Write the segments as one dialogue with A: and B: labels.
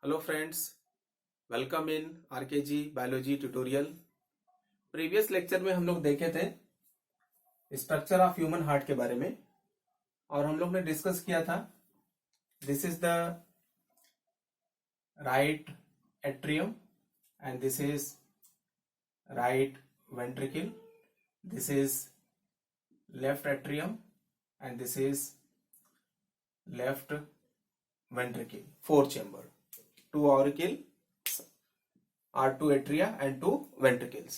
A: Hello friends, welcome in RKG biology tutorial. Previous lecture में हम लोग देखे थे स्ट्रक्चर ऑफ ह्यूमन हार्ट के बारे में और हम लोग ने डिस्कस किया था this is the right atrium and this is right ventricle, this is left atrium and this is left ventricle, four chamber, two auricle are two atria and two ventricles,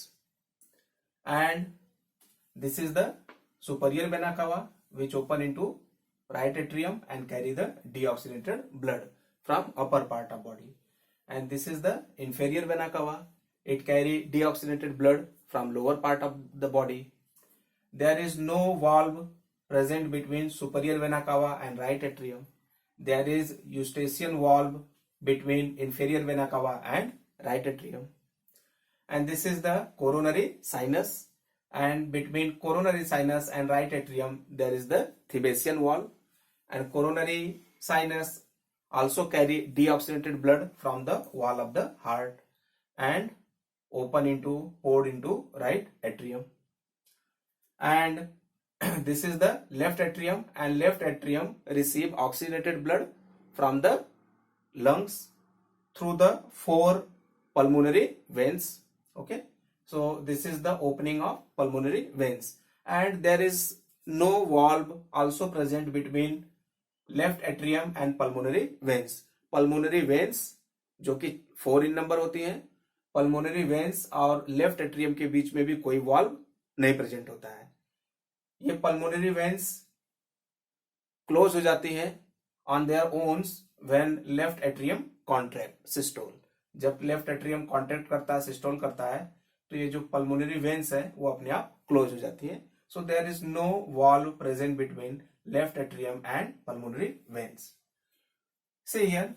A: and this is the superior vena cava which open into right atrium and carry the deoxygenated blood from upper part of body, and this is the inferior vena cava. It carry deoxygenated blood from lower part of the body. There is no valve present between superior vena cava and right atrium. There is eustachian valve between inferior vena cava and right atrium, and this is the coronary sinus, and between coronary sinus and right atrium there is the Thebesian valve, and coronary sinus also carry deoxygenated blood from the wall of the heart and poured into right atrium, and this is the left atrium, and left atrium receive oxygenated blood from the lungs through the four pulmonary veins. Okay, so this is the opening of pulmonary veins, and there is no valve also present between left atrium and pulmonary veins. Pulmonary veins जो कि 4 in number होती हैं, pulmonary veins और left atrium के बीच में भी कोई valve नहीं प्रेजेंट होता है। ये पल्मोनरी वेन्स क्लोज हो जाती हैं on their ones when left atrium contract systole. जब लेफ्ट एट्रियम कॉन्ट्रैक्ट करता है, सिस्टोल करता है, तो ये जो पल्मोनरी वेन्स है वो अपने आप क्लोज हो जाती है। So there is no valve present between left atrium and pulmonary veins. See here,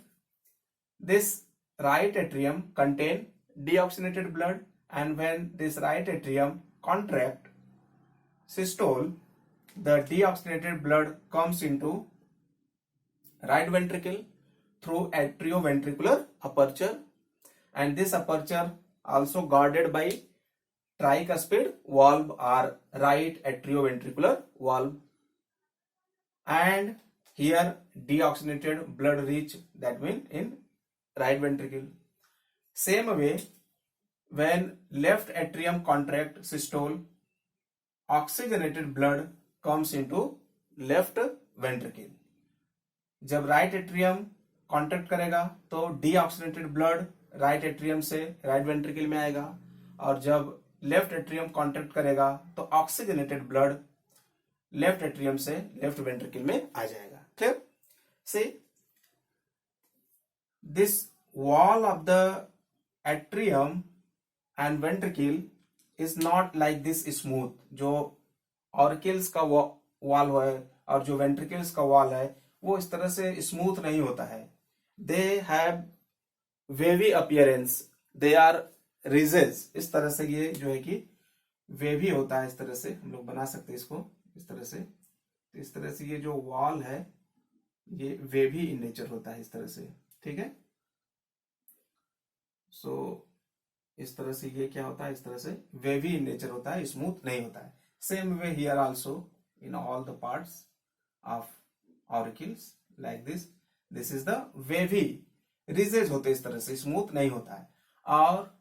A: this right atrium contain deoxygenated blood, and when this right atrium contract systole, the deoxygenated blood comes into right ventricle through atrioventricular aperture, and this aperture also guarded by tricuspid valve or right atrioventricular valve, and here deoxygenated blood reach, that means in right ventricle. Same way, when left atrium contract systole, oxygenated blood comes into left ventricle. जब right atrium contract करेगा तो deoxygenated blood right atrium से right ventricle में आएगा, और जब left atrium contract करेगा तो ऑक्सीजनेटेड ब्लड लेफ्ट एट्रियम से लेफ्ट वेंट्रिकल में आ जाएगा। Clear? See, this wall of the atrium and ventricle is not like this smooth. जो ऑरिकल्स का वॉल है और जो वेंट्रिकल्स का वॉल है वो इस तरह से स्मूथ नहीं होता है। They have wavy appearance, they are ridges. इस तरह से ये जो है कि वेवी होता है। इस तरह से हम लोग बना सकते हैं इसको इस तरह से। तो इस तरह से ये जो वॉल है ये वेवी इन नेचर होता है, इस तरह से। ठीक है, सो इस तरह से ये क्या होता है, इस तरह से वेवी इन नेचर होता है, स्मूथ नहीं होता है। Same way here also in all the parts of auricles like this, this is the wavy. Ridges होते इस तरह से, स्मूथ नहीं होता है। और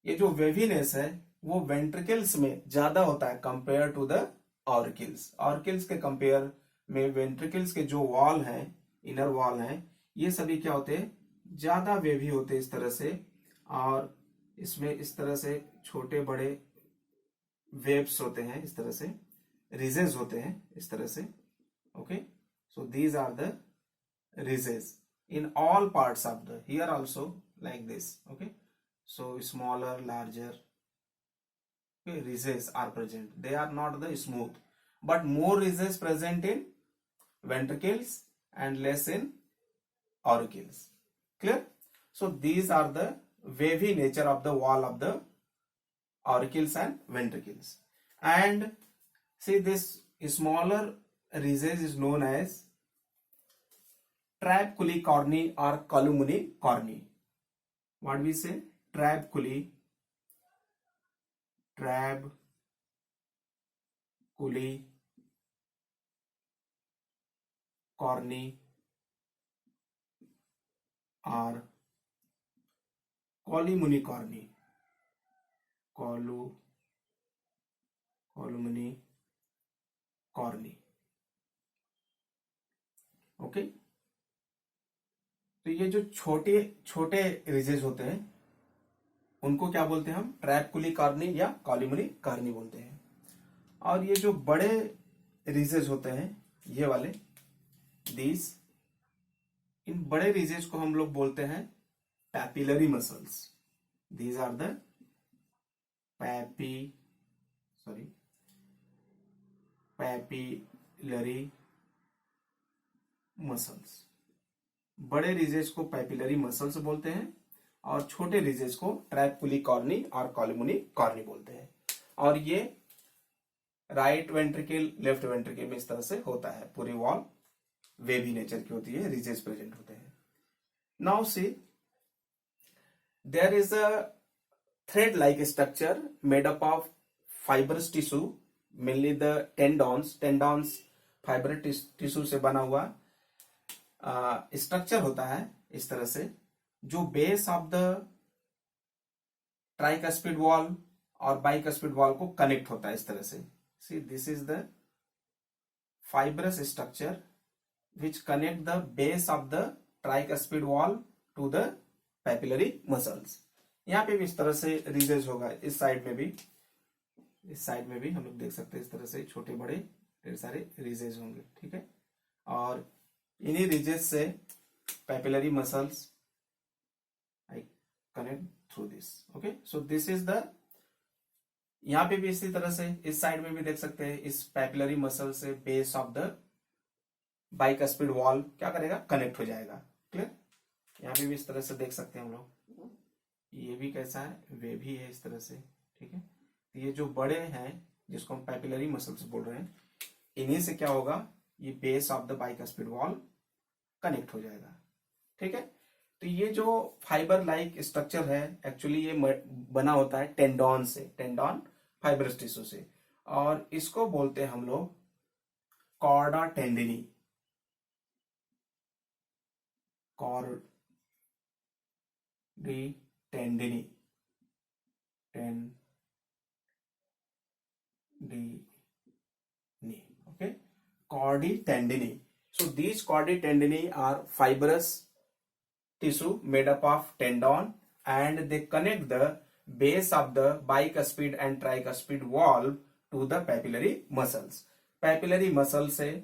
A: ये जो वेवीनेस है वो वेंट्रिकल्स में ज्यादा होता है compare to the auricles. Auricles के कंपेयर में वेंट्रिकल्स के जो वॉल हैं, इनर वॉल हैं, ये सभी क्या होते हैं, ज्यादा वेवी होते इस तरह से, और इसमें इस तरह से छोटे बड़े वेव्स होते हैं, इस तरह से रिजेस होते हैं इस तरह से। Okay, so these are the ridges in all parts of the, here also like this. Okay, so smaller larger ridges are present, they are not the smooth, but more rises present in ventricles and less in auricles. Clear? So these are the wavy nature of the wall of the auricles and ventricles. And see, this smaller rises is known as trabeculicorni or columunicorni. What we say? Trabeculicorni or columunicorni. Columunicorni. Okay, तो ये जो छोटे छोटे ridges होते हैं उनको क्या बोलते हैं हम? ट्रैबकुलिकॉर्नी या कॉलिमुनिकॉर्नी बोलते हैं। और ये जो बड़े रिजेस होते हैं ये वाले, दीज, इन बड़े रिजेस को हम लोग बोलते हैं papillary muscles. These are the papillary muscles. बड़े रिजेस को पैपिलरी मसल्स बोलते हैं और छोटे रिजेस को ट्रैबकुलिकॉर्नी और कॉलिमुनिकॉर्नी बोलते हैं। और ये राइट वेंट्रिकल, लेफ्ट वेंट्रिकल में इस तरह से होता है। पूरी वॉल वेवी नेचर की होती है, रिजेस प्रेजेंट होते हैं। Now see, there is a thread like structure made up of fibrous tissue, mainly the tendons fibre tissue से बना हुआ स्ट्रक्चर होता है इस तरह से, जो base of the tricuspid valve और बाइकस्पिड वॉल को कनेक्ट होता है इस तरह से। See, this is the fibrous structure which connect the base of the tricuspid valve to the papillary muscles. यहां पे भी इस तरह से रिजेस होगा। इस साइड में भी हम लोग देख सकते हैं इस तरह से छोटे बड़े ढेर सारे रिजेस होंगे, ठीक है। और इन्हीं रिजेस से papillary muscles I connect through this. Okay, so this is the, यहां पे भी इसी तरह से इस साइड में भी देख सकते हैं, इस पैपिलरी मसल से base of the bicuspid valve क्या करेगा? कनेक्ट हो जाएगा। क्लियर? यहां पे भी इस तरह से देख सकते हैं हम लोग। ये भी कैसा है? वे भी है इस तरह से, ठीक है। ये जो बड़े हैं जिसको हम पैपिलरी मसल्स बोल रहे हैं, इन्हीं से क्या होगा? ये base of the bicuspid valve connect हो जाएगा, ठीक है। तो ये जो फाइबर लाइक स्ट्रक्चर है एक्चुअली ये बना होता है टेंडॉन से, टेंडॉन फाइब्रस टिश्यू से, और इसको बोलते हैं हम लोग chorda टेंडिनी। टेंडिनी, okay, chordae tendini. So these chordae tendini are fibrous tissue made up of tendon, and they connect the base of the bicuspid and tricuspid valve to the papillary muscles. Papillary muscle से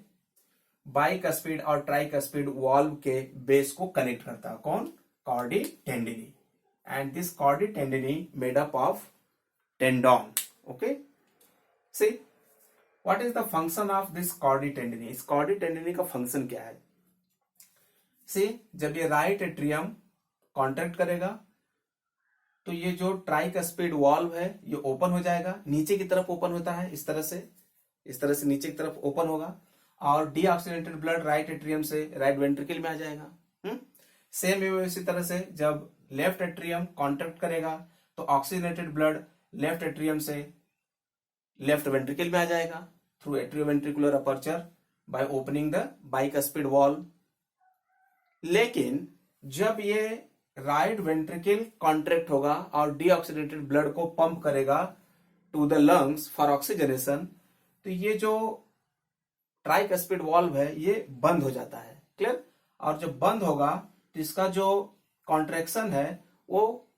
A: bicuspid और tricuspid valve के base को connect करता है कौन? Chordae tendineae. And this chordae tendineae made up of tendon. Okay, see what is the function of this chordae tendineae? इस chordae टेंडिनी का function क्या है? सी, जब ये राइट एट्रियम कॉन्ट्रैक्ट करेगा तो ये जो ट्राइकस्पिड वॉल्व है ये ओपन हो जाएगा, नीचे की तरफ ओपन होता है इस तरह से नीचे की तरफ ओपन होगा, और डीऑक्सीजनेटेड ब्लड राइट एट्रियम से राइट वेंट्रिकल में आ जाएगा। सेम वे इसी तरह से जब लेफ्ट एट्रियम कॉन्ट्रैक्ट करेगा तो ऑक्सीजनेटेड ब्लड लेफ्ट एट्रियम से लेफ्ट वेंट्रिकल में आ जाएगा through atrioventricular aperture by opening the bicuspid valve. लेकिन जब ये राइट वेंट्रिकल कॉन्ट्रैक्ट होगा और डीऑक्सीडेटेड ब्लड को पंप करेगा to the lungs for oxygenation, तो ये जो ट्राइकस्पिड वॉल्व है ये बंद हो जाता है। क्लियर? और जब बंद होगा तो इसका जो कॉन्ट्रैक्शन है वो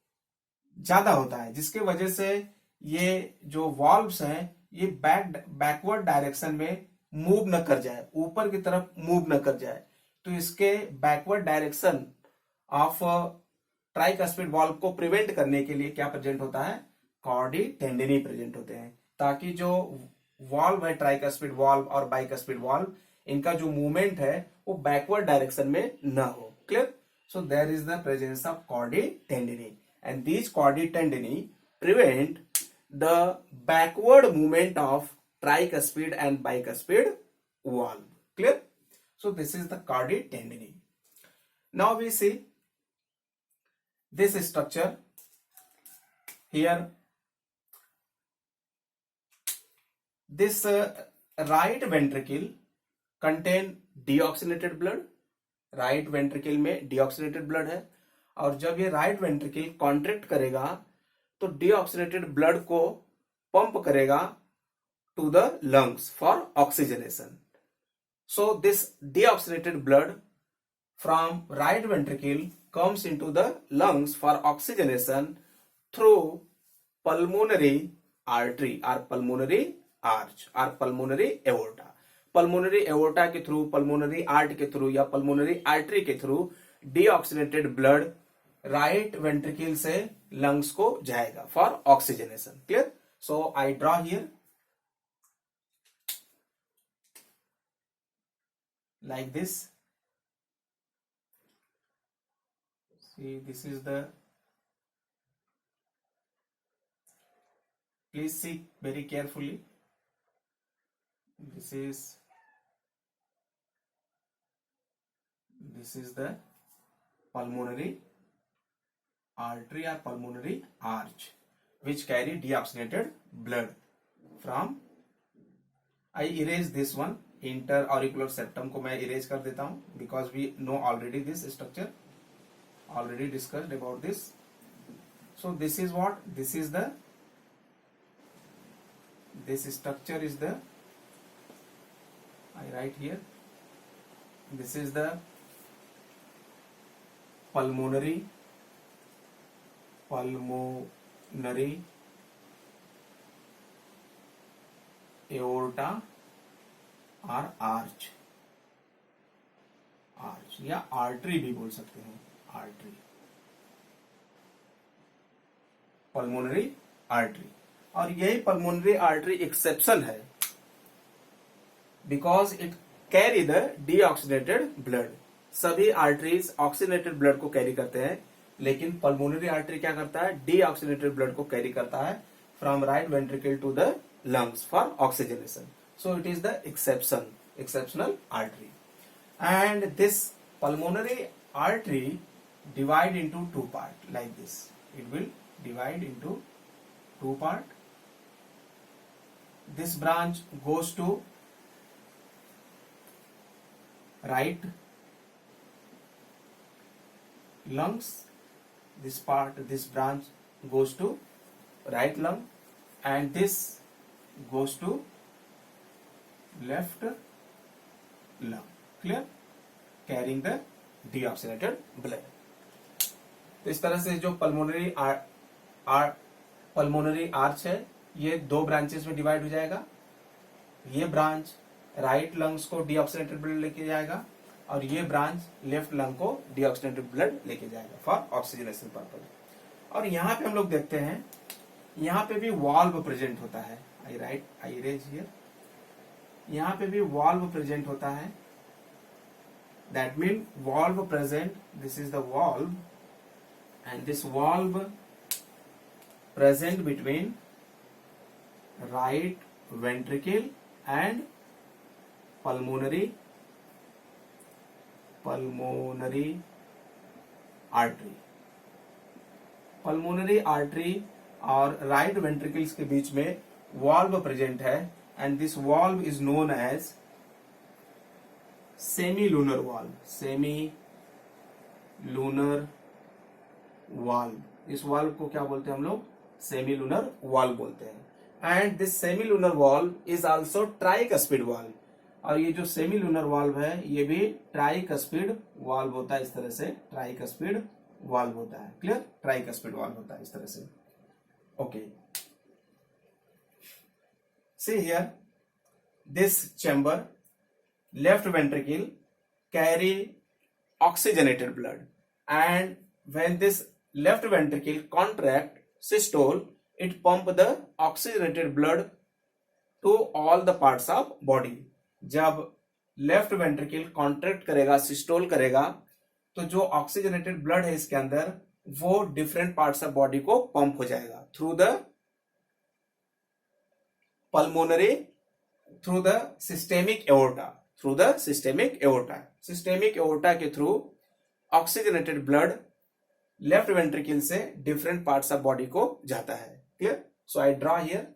A: ज्यादा होता है, जिसके वजह से ये जो वॉल्व्स हैं ये बैकवर्ड डायरेक्शन में मूव न कर जाए, ऊपर की तरफ मूव न कर जाए। तो इसके backward direction of tricuspid valve को प्रिवेंट करने के लिए क्या प्रेजेंट होता है? कॉर्डी टेंडिनी प्रेजेंट होते हैं, ताकि जो वॉल्व है ट्राइकस्पिड वॉल्व और बाइकस्पिड वॉल्व, इनका जो मूवमेंट है वो बैकवर्ड डायरेक्शन में न हो। Clear? So there is the presence of chordae tendineae, and these chordae tendineae prevent the backward movement of tricuspid and bicuspid valve. Clear? So this is the chordae tendini. Now we see this structure here. This right ventricle contain deoxygenated blood. Right ventricle में deoxygenated blood है, और जब ये right ventricle contract करेगा तो deoxygenated blood को pump करेगा to the lungs for oxygenation. So this deoxygenated blood from right ventricle comes into the lungs for oxygenation through pulmonary artery or pulmonary arch or pulmonary aorta. Pulmonary aorta के through, pulmonary art के through या pulmonary artery के through deoxygenated blood right ventricle से lungs को जाएगा for oxygenation. Clear? So I draw here like this. See, this is the, please see very carefully. This is the pulmonary artery or pulmonary arch which carry deoxygenated blood from, I erase this one, interauricular septum को मैं erase कर देता हूं because we know already this structure, already discussed about this. So this is what, this is the, this structure is the, I write here, this is the pulmonary aorta or arch या artery भी बोल सकते हैं, artery, pulmonary artery. और यही pulmonary artery exception है because it carry the deoxygenated blood. सभी arteries oxygenated blood को कैरी करते हैं, लेकिन पल्मोनरी आर्टरी क्या करता है? डीऑक्सीनेटेड ब्लड को कैरी करता है from right ventricle to the lungs for oxygenation. So it is the exceptional artery. And this pulmonary artery divide into two part like this. It will divide into two part. This branch goes to right lungs. This branch goes to right lung, and this goes to left lung. Clear? Carrying the deoxygenated blood. तो इस तरह से जो pulmonary arch है ये दो branches में divide हो जाएगा. ये ब्रांच राइट लंग्स को डीऑक्सीनेटेड ब्लड लेके जाएगा और ये ब्रांच लेफ्ट लंग को डीऑक्सीनेटेड ब्लड लेके जाएगा फॉर ऑक्सीजनेशन पर्पज. और यहाँ पे हम लोग देखते हैं यहाँ पे भी वाल्व प्रेजेंट होता है. I erase here. यहाँ पे भी वाल्व प्रेजेंट होता है. That mean valve present, this is the valve, and this valve present between right ventricle and pulmonary artery. pulmonary artery और राइट वेंट्रिकल्स के बीच में वाल्व प्रेजेंट है, and this valve is known as semilunar valve. Semilunar valve, इस valve को क्या बोलते हैं हम लोग? सेमीलूनर वाल्व बोलते हैं. And this semilunar valve is also tricuspid valve. और ये जो सेमीलूनर वाल्व है ये भी ट्राइकस्पिड वाल्व होता है. इस तरह से ट्राइकस्पिड वाल्व होता है. क्लियर? ट्राइकस्पिड वाल्व होता है इस तरह से. Okay, see here this chamber, left ventricle carry oxygenated blood, and when this left ventricle contract systole, it pump the oxygenated blood to all the parts of body. जब left ventricle contract करेगा, systole करेगा, तो जो oxygenated blood है इसके अंदर वो different parts of body को पंप हो जाएगा through the pulmonary, through the systemic aorta. Systemic aorta के through oxygenated blood left ventricle से डिफरेंट पार्ट्स ऑफ बॉडी को जाता है. Clear? So I draw here,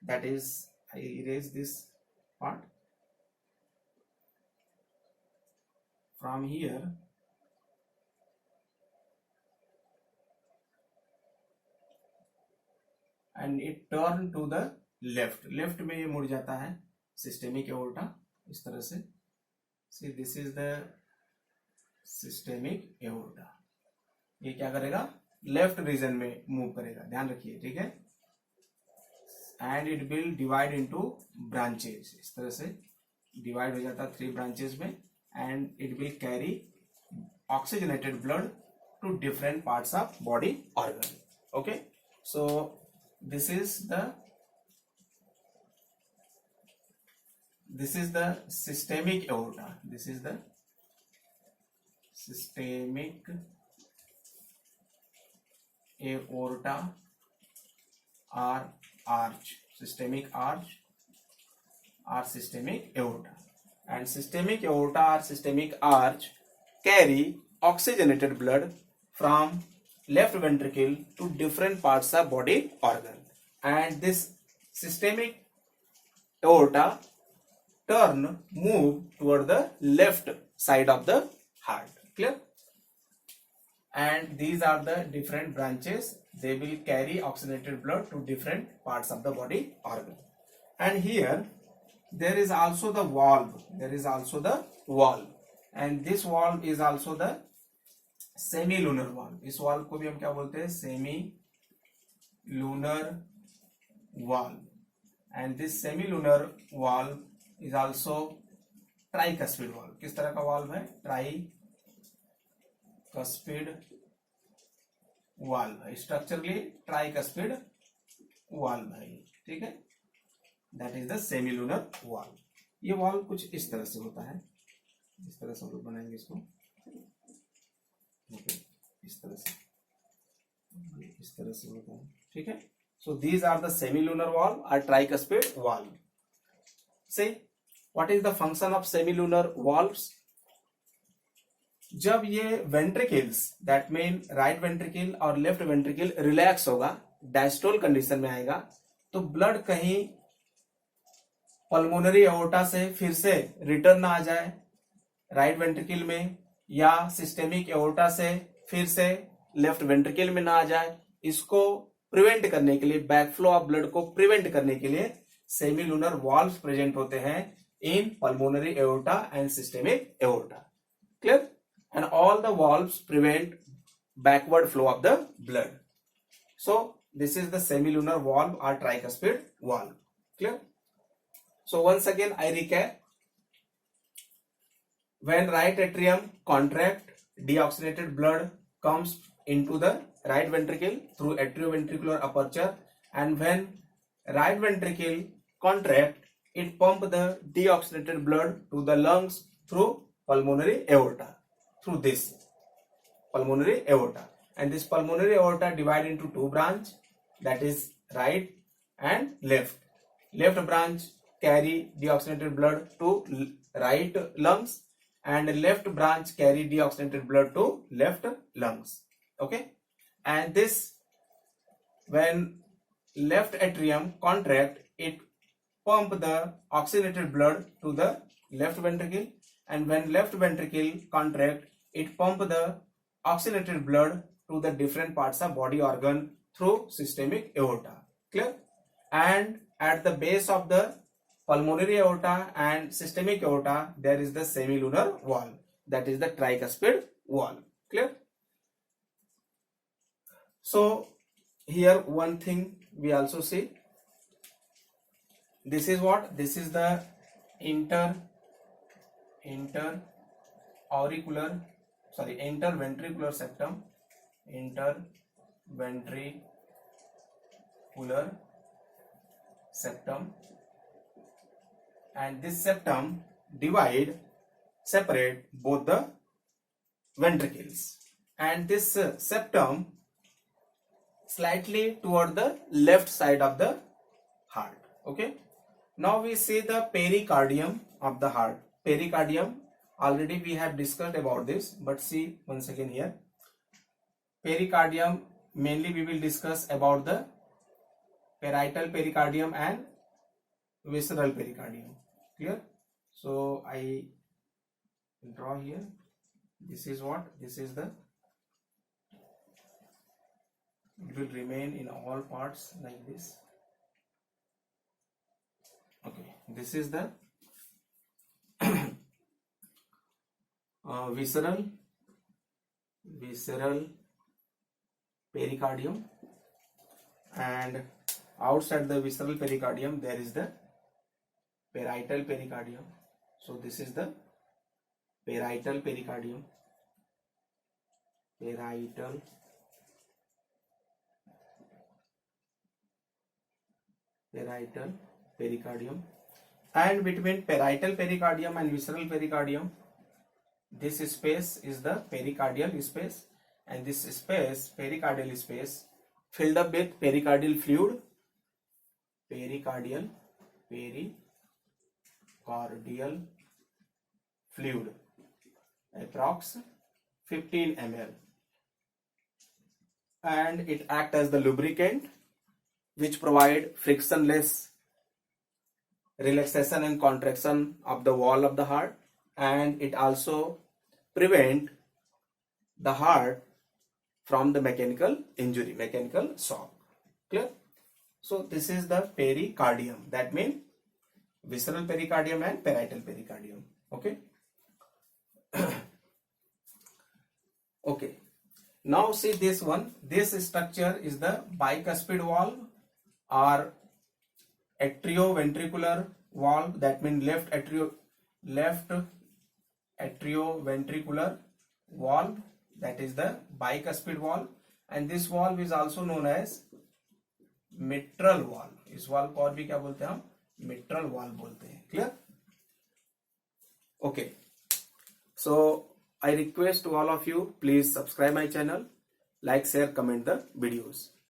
A: that is I erase this part. From here and it turn to the left. Left में ये मुड़ जाता है सिस्टेमिक एओर्टा इस तरह से. See this is the systemic aorta. ये क्या करेगा? लेफ्ट रीजन में मूव करेगा, ध्यान रखिए. ठीक है? And it will divide into branches. इस तरह से डिवाइड हो जाता है 3 ब्रांचेस में. And it will carry oxygenated blood to different parts of body organ. Okay, so this is the systemic aorta. This is the systemic aorta or arch. Systemic arch or systemic aorta. And systemic aorta or systemic arch carry oxygenated blood from left ventricle to different parts of body organ. And this systemic aorta move toward the left side of the heart. Clear? And these are the different branches. They will carry oxygenated blood to different parts of the body organ. And here there is also the valve. And this valve is also the semi lunar valve. इस valve को भी हम क्या बोलते हैं? Semi lunar valve. And this semi lunar valve is also tricuspid valve. किस तरह का वाल्व है? ट्राइकस्पिड वाल्व है. स्ट्रक्चरली ट्राइकस्पिड वाल्व है. ठीक है? That is the semi lunar valve. ये वाल्व कुछ इस तरह से होता है. इस तरह से हम लोग बनाएंगे इसको. इस तरह से होता है. ठीक है? So these are the semi lunar valve और tricuspid valve. So what is the function of semi lunar valves? जब ये ventricles, that mean right ventricle और लेफ्ट वेंट्रिकल रिलैक्स होगा, डायस्टोल कंडीशन में आएगा, तो ब्लड कहीं पल्मोनरी एओर्टा से फिर से रिटर्न ना आ जाए राइट वेंट्रिकल में, या सिस्टेमिक एओर्टा से फिर से लेफ्ट वेंट्रिकल में ना आ जाए. इसको प्रिवेंट करने के लिए, बैकफ्लो ऑफ ब्लड को प्रिवेंट करने के लिए सेमी लूनर वाल्व्स प्रेजेंट होते हैं in pulmonary aorta and systemic aorta. Clear? And all the valves prevent backward flow of the blood. So this is the semi lunar valve और tricuspid valve. Clear? So once again I recap. When right atrium contract, deoxygenated blood comes into the right ventricle through atrioventricular aperture, and when right ventricle contract, it pump the deoxygenated blood to the lungs through pulmonary aorta, through this pulmonary aorta. And this pulmonary aorta divide into 2 branch, that is right and left. Left branch carry deoxygenated blood to right lungs, and left branch carry deoxygenated blood to left lungs. Okay? And this, when left atrium contract, it pump the oxygenated blood to the left ventricle, and when left ventricle contract, it pump the oxygenated blood to the different parts of body organ through systemic aorta. Clear? And at the base of the pulmonary aorta and systemic aorta, there is the semilunar valve, that is the tricuspid valve. Clear? So here one thing we also see, this is what? This is the interventricular septum. Interventricular septum. And this septum separate both the ventricles, and this septum slightly toward the left side of the heart. Okay, now we see the pericardium of the heart. Pericardium already we have discussed about this, but see once again here. Pericardium, mainly we will discuss about the parietal pericardium and visceral pericardium. Clear? So I draw here. This is what? This is the, it will remain in all parts like this. Okay, this is the visceral pericardium, and outside the visceral pericardium there is the parietal pericardium. So this is the parietal pericardium, parietal pericardium, and between parietal pericardium and visceral pericardium, this space is the pericardial space, and this space, pericardial space, filled up with pericardial fluid, pericardial fluid, approx 15 ml, and it acts as the lubricant which provide frictionless relaxation and contraction of the wall of the heart, and it also prevent the heart from the mechanical injury, mechanical shock. Clear? So this is the pericardium, that means visceral pericardium and parietal pericardium. Okay. Okay. Now see this one. This structure is the bicuspid valve or atrioventricular valve, that means left atrioventricular valve, that is the bicuspid valve, and this valve is also known as mitral valve. इस valve को और भी क्या बोलते हैं हम? Mitral valve बोलते हैं. Clear? Okay. So I request to all of you, please subscribe my channel, like, share, comment the videos.